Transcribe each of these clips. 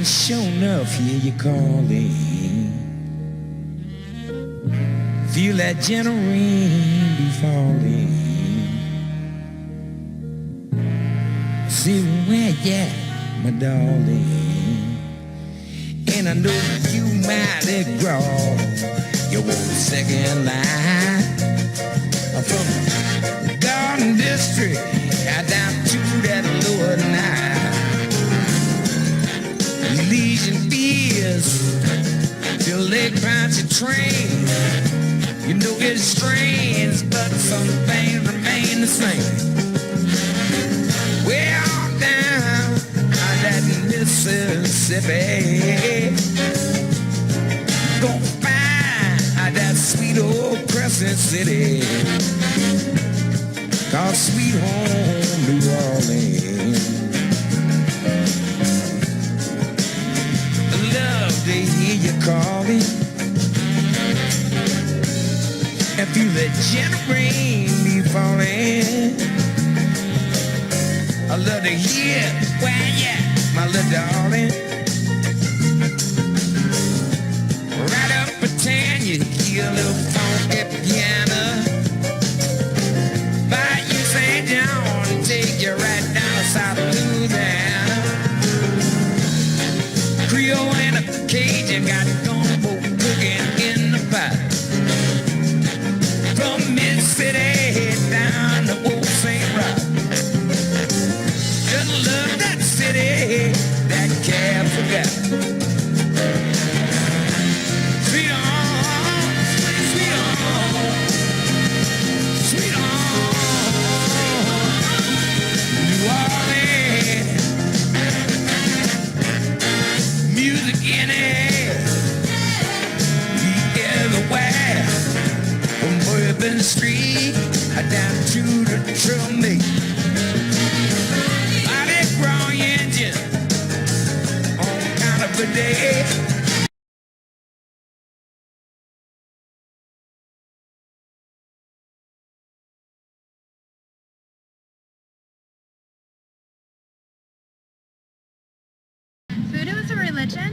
sure enough, hear you calling. Feel that gentle rain be falling. See where you at, my darling. And I know you mighty grow. You want a second line from the Garden District down to that lower Nile. Legion fears till they bounce your train. You know it's strange, but some things remain the same. Way on down that Mississippi, gonna find that sweet old Crescent City, called sweet home New Orleans. Love to hear you calling, and feel the gentle rain be falling. I love to hear where you at, my little darling. Right up pretend you hear a little funky piano. Buy you St. John and take you right down to South Louisiana. Creole and a Cajun got gumbo cooking in the pot. From Mid-City down to Old St. Rock. Just love that city that cab forgot. Sweet on, sweet on, sweet on, New Orleans. Music in it, everywhere. From Bourbon Street down to the Trummy. Body growing engine on kind of a day. Voodoo is a religion.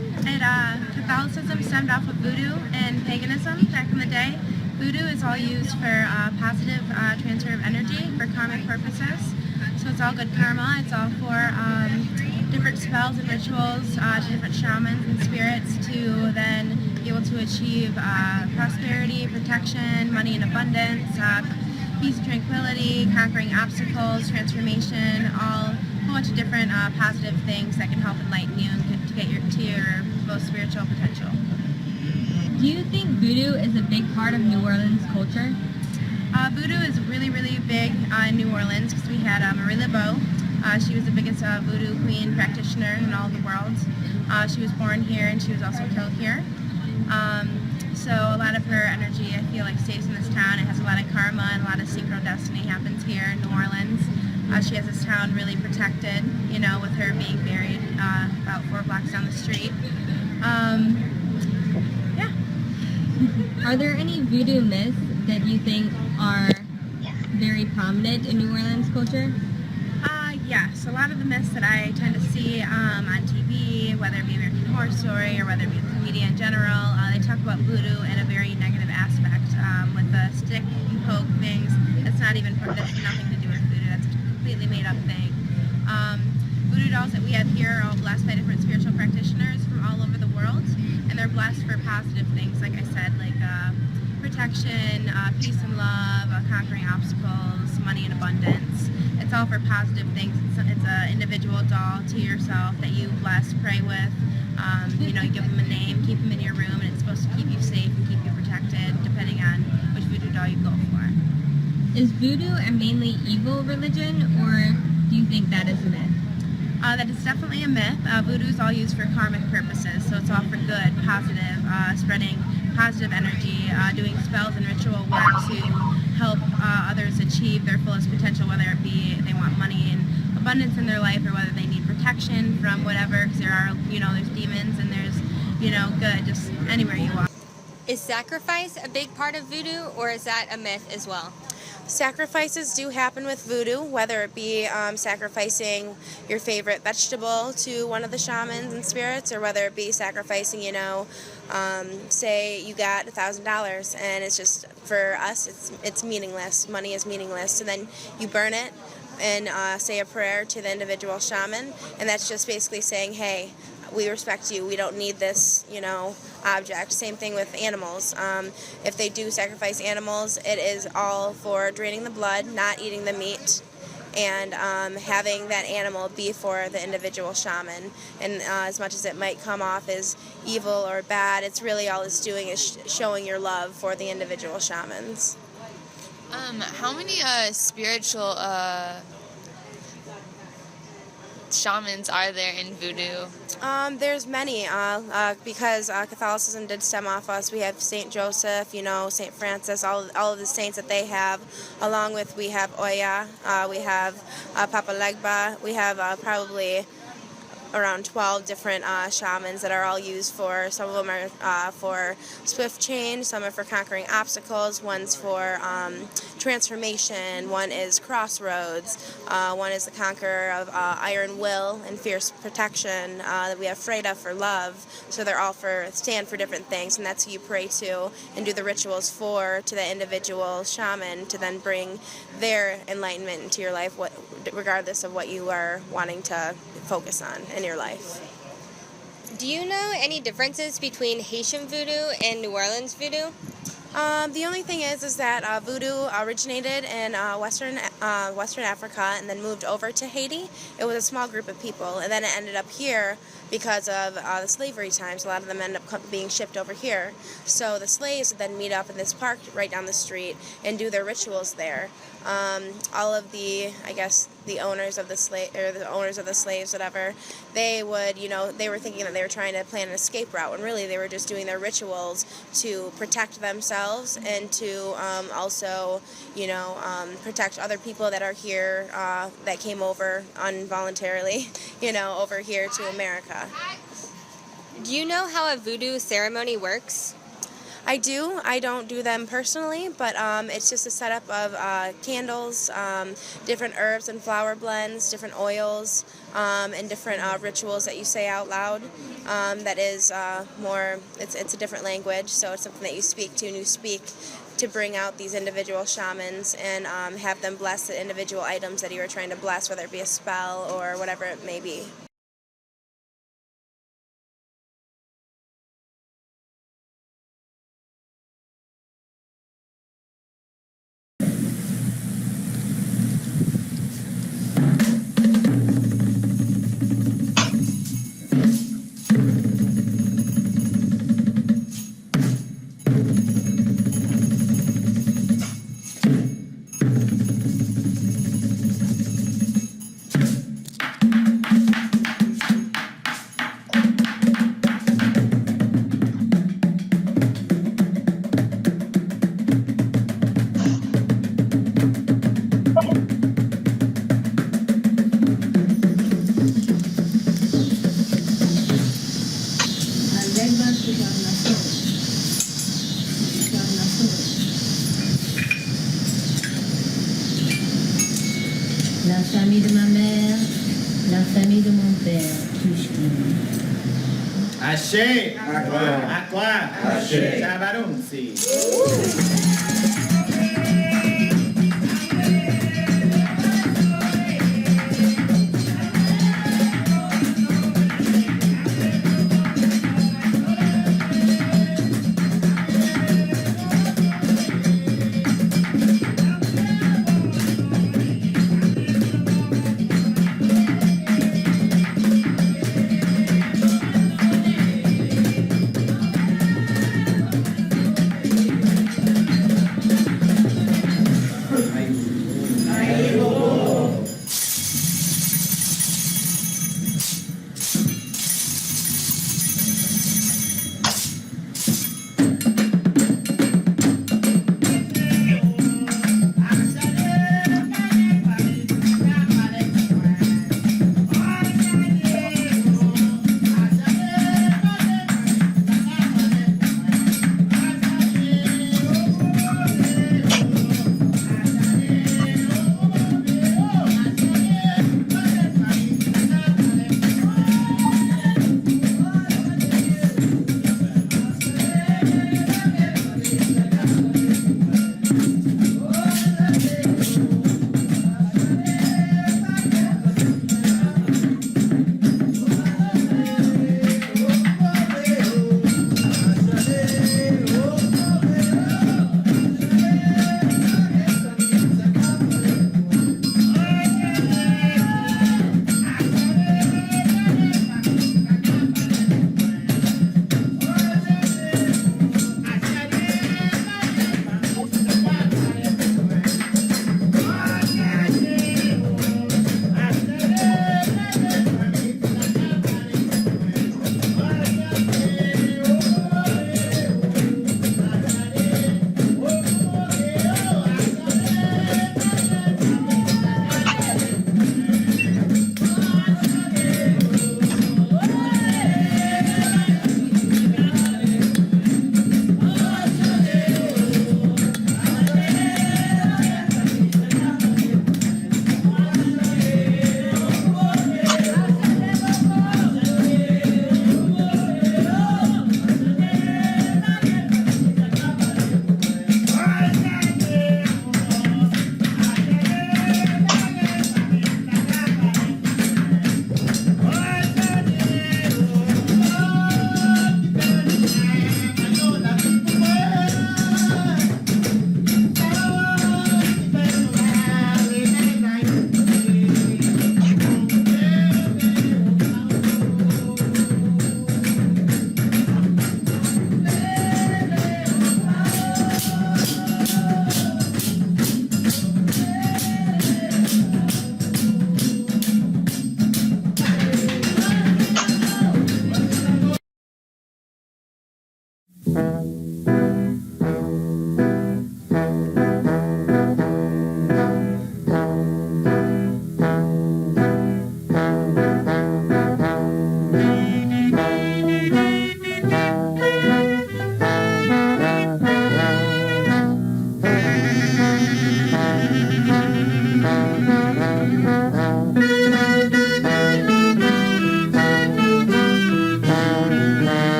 Catholicism stemmed off of voodoo and paganism back in the day. Voodoo is all used for positive transfer of energy for karmic purposes. So it's all good karma. It's all for different spells and rituals to different shamans and spirits to then be able to achieve prosperity, protection, money in abundance, peace, tranquility, conquering obstacles, transformation, all a whole bunch of different positive things that can help enlighten you and to get to your most spiritual potential. Do you think voodoo is a big part of New Orleans culture? Voodoo is really, really big in New Orleans because we had Marie Laveau. She was the biggest voodoo queen practitioner in all of the world. She was born here and she was also killed here. So a lot of her energy, I feel like, stays in this town. It has a lot of karma and a lot of synchro destiny happens here in New Orleans. She has this town really protected, you know, with her being buried about 4 blocks down the street. Yeah. Are there any voodoo myths that you think are very prominent in New Orleans culture? Yes, a lot of the myths that I tend to see on TV, whether it be American Horror Story or whether it be the media in general, they talk about voodoo in a very negative aspect with the stick and poke things. That's not even, that's nothing to do with voodoo. That's a completely made up thing. Voodoo dolls that we have here are all blessed by different spiritual practitioners from all over the world, and they're blessed for positive things, like I said, like protection, peace and love, conquering obstacles, money and abundance. It's all for positive things. It's an individual doll to yourself that you bless, pray with. You know, you give them a name, keep them in your room, and it's supposed to keep you safe and keep you protected, depending on which voodoo doll you go for. Is voodoo a mainly evil religion, or do you think that is a myth? That is definitely a myth. Voodoo is all used for karmic purposes, so it's all for good, positive, spreading positive energy, doing spells and ritual work to help others achieve their fullest potential, whether it be they want money and abundance in their life or whether they need protection from whatever, because there are, you know, there's demons and there's, you know, good, just anywhere you are. Is sacrifice a big part of voodoo, or is that a myth as well? Sacrifices do happen with voodoo, whether it be sacrificing your favorite vegetable to one of the shamans and spirits, or whether it be sacrificing, say you got $1,000 and it's just, for us, it's meaningless. Money is meaningless. So then you burn it and say a prayer to the individual shaman, and that's just basically saying, hey, we respect you. We don't need this, object. Same thing with animals. If they do sacrifice animals, it is all for draining the blood, not eating the meat, and having that animal be for the individual shaman. And as much as it might come off as evil or bad, it's really all it's doing is showing your love for the individual shamans. How many spiritual shamans are there in voodoo? There's many, because Catholicism did stem off us. We have Saint Joseph, Saint Francis, all of the saints that they have, along with we have Alea, we have Papa Legba, we have probably around 12 different shamans that are all used for, some of them are for swift change, some are for conquering obstacles, one's for transformation, one is crossroads, one is the conqueror of iron will and fierce protection. We have Freda for love, so they're all stand for different things, and that's who you pray to and do the rituals to the individual shaman to then bring their enlightenment into your life, regardless of what you are wanting to focus on in your life. Do you know any differences between Haitian voodoo and New Orleans voodoo? The only thing is that voodoo originated in Western Africa and then moved over to Haiti. It was a small group of people, and then it ended up here because of the slavery times. A lot of them end up being shipped over here. So the slaves would then meet up in this park right down the street and do their rituals there. All of the owners of the slaves, whatever, they would, they were thinking that they were trying to plan an escape route, when really they were just doing their rituals to protect themselves and to also, protect other people that are here, that came over involuntarily, over here to America. Do you know how a voodoo ceremony works? I do. I don't do them personally, but it's just a setup of candles, different herbs and flower blends, different oils, and different rituals that you say out loud. That is it's a different language, so it's something that you speak to, and you speak to bring out these individual shamans and have them bless the individual items that you are trying to bless, whether it be a spell or whatever it may be. La famille de ma mère, la famille de mon père, Kishkin. Haché, Aqua, Chabarunzi.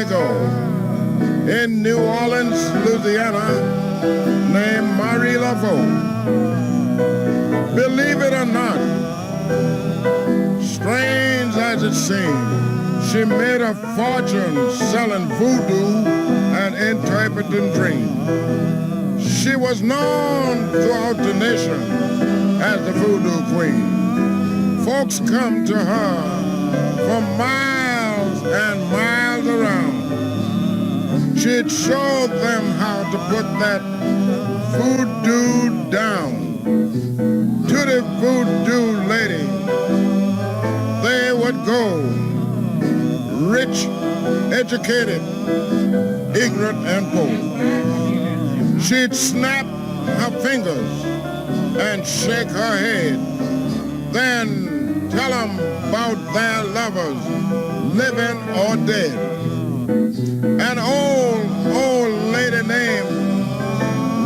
ago in New Orleans, Louisiana, named Marie Laveau. Believe it or not, strange as it seems, she made a fortune selling voodoo and interpreting dreams. She was known throughout the nation as the Voodoo Queen. Folks come to her from miles and miles around. She'd show them how to put that voodoo down. To the voodoo lady, they would go, rich, educated, ignorant, and poor. She'd snap her fingers and shake her head, then tell them about their lovers, living or dead. An old lady named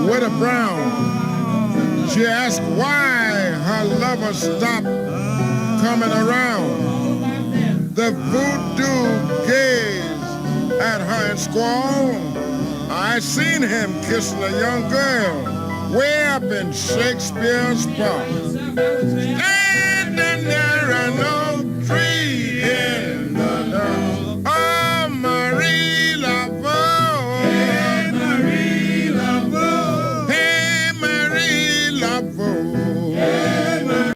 Widow Brown, she asked why her lover stopped coming around. The voodoo gazed at her and squalled, I seen him kissing a young girl way up in Shakespeare's park. Hey!